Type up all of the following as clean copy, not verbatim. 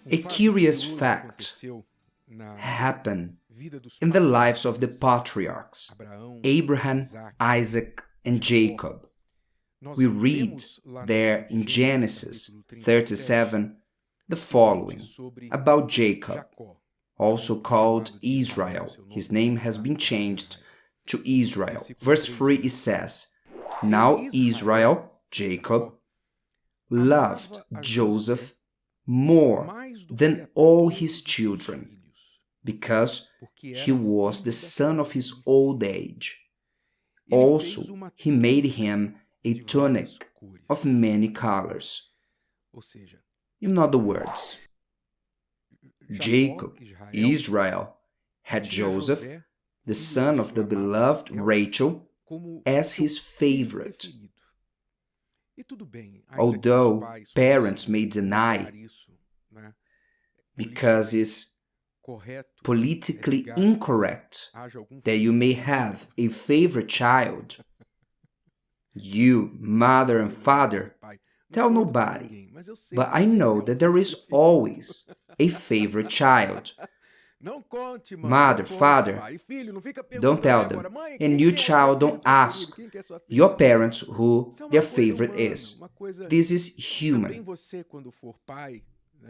A curious fact happened in the lives of the patriarchs, Abraham, Isaac, and Jacob. We read there in Genesis 37 the following about Jacob, also called Israel. His name has been changed to Israel. Verse 3 it says, "Now Israel, Jacob, loved Joseph more than all his children, because he was the son of his old age. Also, he made him a tunic of many colors." In other words, Jacob, Israel, had Joseph, the son of the beloved Rachel, as his favorite. Although parents may deny because it's politically incorrect that you may have a favorite child, you, mother and father, tell nobody, but I know that there is always a favorite child. Mother, father, don't tell them. And you, child, don't ask your parents who their favorite is. This is human.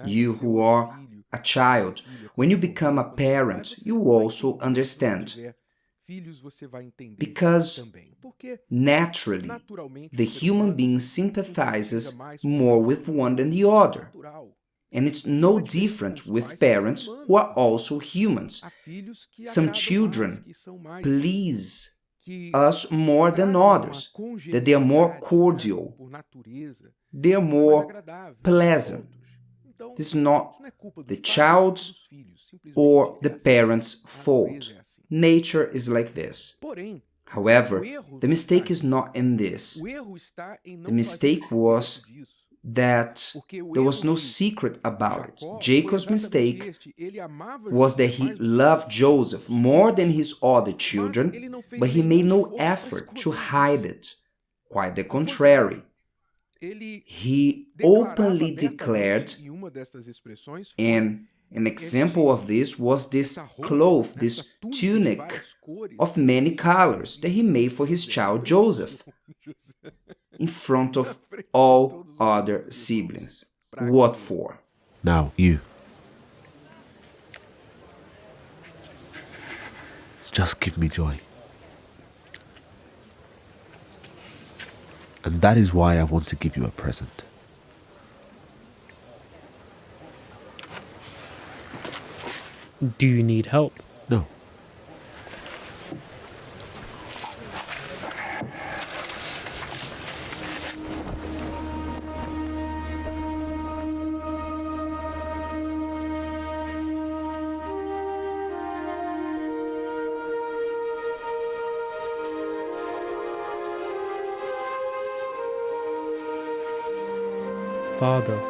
You who are a child, when you become a parent, you also understand. Because naturally, the human being sympathizes more with one than the other. And it's no different with parents who are also humans. Some children please us more than others, that they are more cordial, they are more pleasant. This is not the child's or the parent's fault. Nature is like this. However, the mistake is not in this. The mistake was that there was no secret about it. Jacob's mistake was that he loved Joseph more than his other children, but he made no effort to hide it. Quite the contrary. He openly declared, and an example of this was this cloth, this tunic of many colors that he made for his child Joseph in front of all other siblings. What for? Now, you. Just give me joy. And that is why I want to give you a present. Do you need help? No. Father,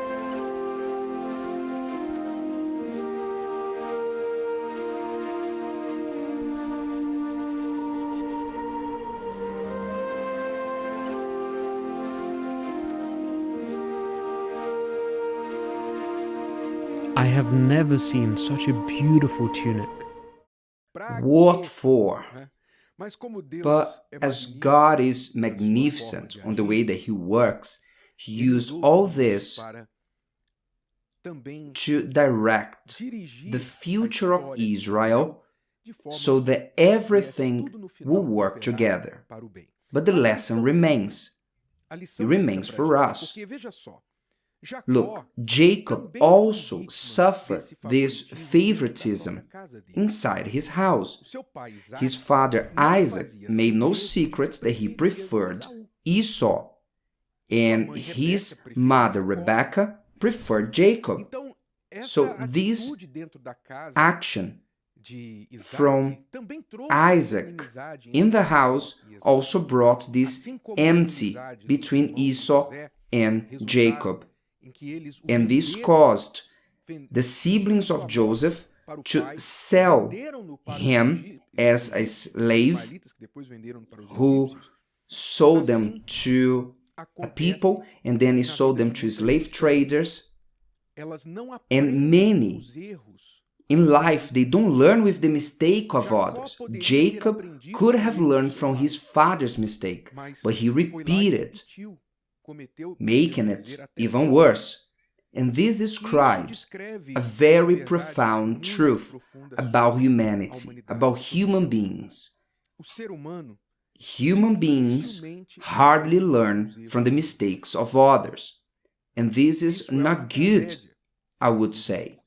I have never seen such a beautiful tunic. What for? But as God is magnificent on the way that He works, He used all this to direct the future of Israel so that everything will work together. But the lesson remains. It remains for us. Look, Jacob also suffered this favoritism inside his house. His father Isaac made no secret that he preferred Esau, and his mother Rebekah preferred Jacob. So this action from Isaac in the house also brought this enmity between Esau and Jacob. And this caused the siblings of Joseph to sell him as a slave, who sold them to a people, and then he sold them to slave traders. And many in life, they don't learn with the mistake of others. Jacob could have learned from his father's mistake, but he repeated, making it even worse. And this describes a very profound truth about humanity, about human beings. Human beings hardly learn from the mistakes of others. And this is not good, I would say,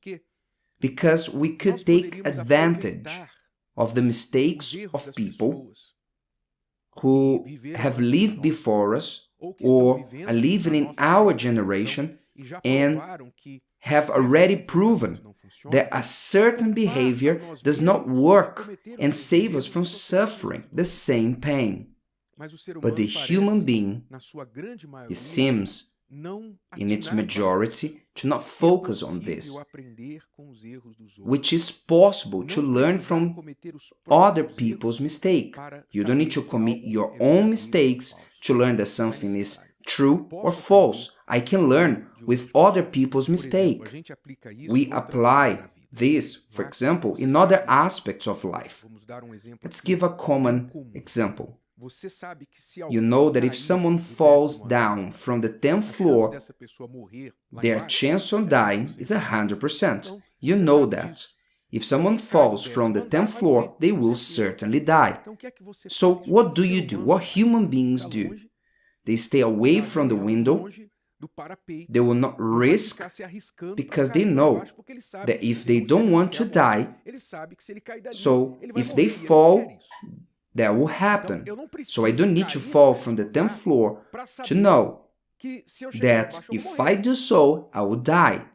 because we could take advantage of the mistakes of people who have lived before us or are living in our generation and have already proven that a certain behavior does not work and save us from suffering the same pain. But the human being, it seems, in its majority, to not focus on this, which is possible to learn from other people's mistakes. You don't need to commit your own mistakes to learn that something is true or false. I can learn with other people's mistakes. We apply this, for example, in other aspects of life. Let's give a common example. You know that if someone falls down from the 10th floor, their chance of dying is 100%. You know that. If someone falls from the 10th floor, they will certainly die. So what do you do? What human beings do? They stay away from the window. They will not risk because they know that if they don't want to die, so if they fall, that will happen. So I don't need to fall from the 10th floor to know that if I do so, I will die.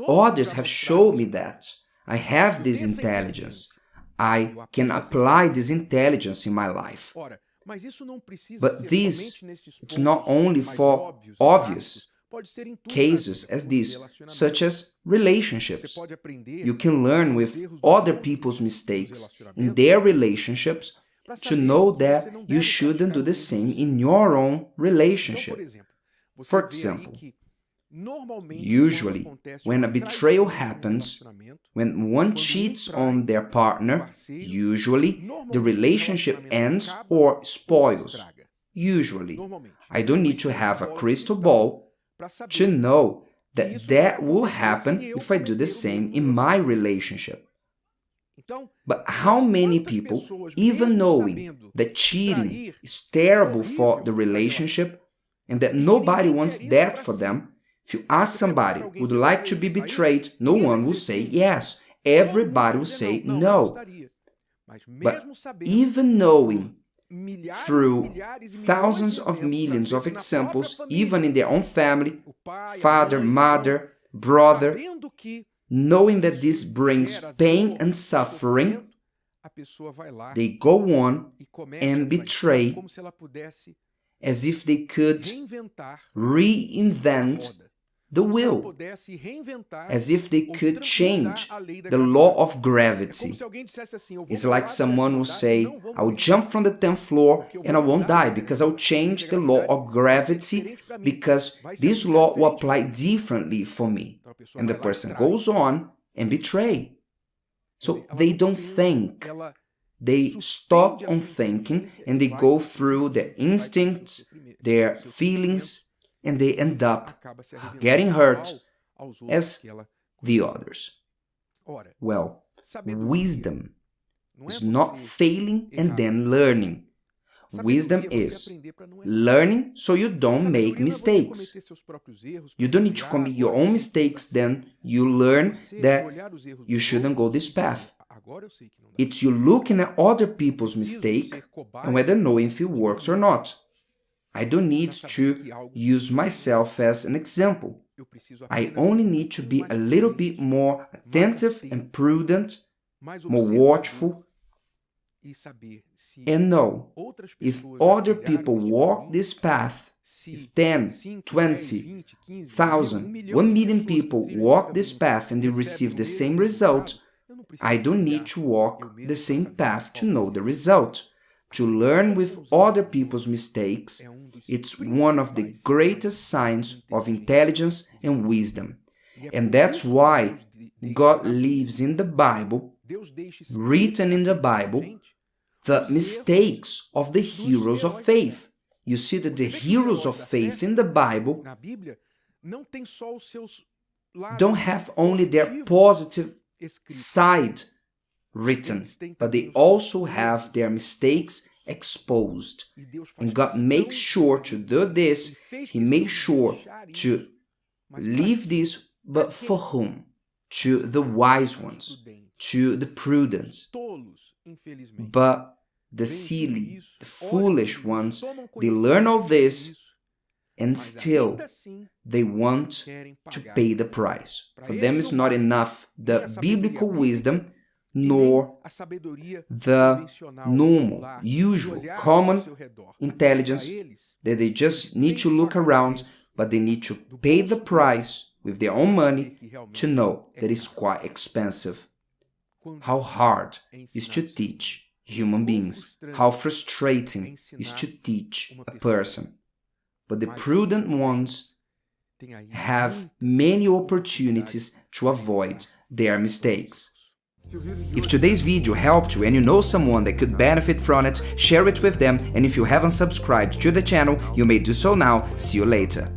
Others have shown me that. I have this intelligence. I can apply this intelligence in my life. But this, it's not only for obvious cases as this, such as relationships. You can learn with other people's mistakes in their relationships to know that you shouldn't do the same in your own relationship. For example, usually when a betrayal happens, when one cheats on their partner, usually the relationship ends or spoils. Usually. I don't need to have a crystal ball to know that that will happen if I do the same in my relationship. But how many people, even knowing that cheating is terrible for the relationship and that nobody wants that for them, if you ask somebody, would you like to be betrayed? No one will say yes. Everybody will say no. But even knowing through thousands of millions of examples, even in their own family, father, mother, brother, knowing that this brings pain and suffering, they go on and betray as if they could reinvent the wheel, as if they could change the law of gravity. It's like someone will say, I'll jump from the 10th floor and I won't die because I'll change the law of gravity because this law will apply differently for me. And the person goes on and betray. So they don't think. They stop on thinking and they go through their instincts, their feelings, and they end up getting hurt as the others. Well, wisdom is not failing and then learning. Wisdom is learning so you don't make mistakes. You don't need to commit your own mistakes, then you learn that you shouldn't go this path. It's you looking at other people's mistake and whether knowing if it works or not. I don't need to use myself as an example. I only need to be a little bit more attentive and prudent, more watchful, and know if other people walk this path, if 10, 20, 1,000, 1 million people walk this path and they receive the same result, I don't need to walk the same path to know the result. To learn with other people's mistakes, it's one of the greatest signs of intelligence and wisdom. And that's why God leaves in the Bible, written in the Bible, the mistakes of the heroes of faith. You see that the heroes of faith in the Bible don't have only their positive side written, but they also have their mistakes exposed. And God makes sure to do this. He makes sure to leave this, but for whom? To the wise ones, to the prudent. But the silly, the foolish ones, they learn all this and still they want to pay the price. For them it's not enough the biblical wisdom nor the normal, usual, common intelligence that they just need to look around, but they need to pay the price with their own money to know that it's quite expensive. How hard is to teach human beings, how frustrating is to teach a person. But the prudent ones have many opportunities to avoid their mistakes. If today's video helped you and you know someone that could benefit from it, share it with them, and if you haven't subscribed to the channel, you may do so now. See you later.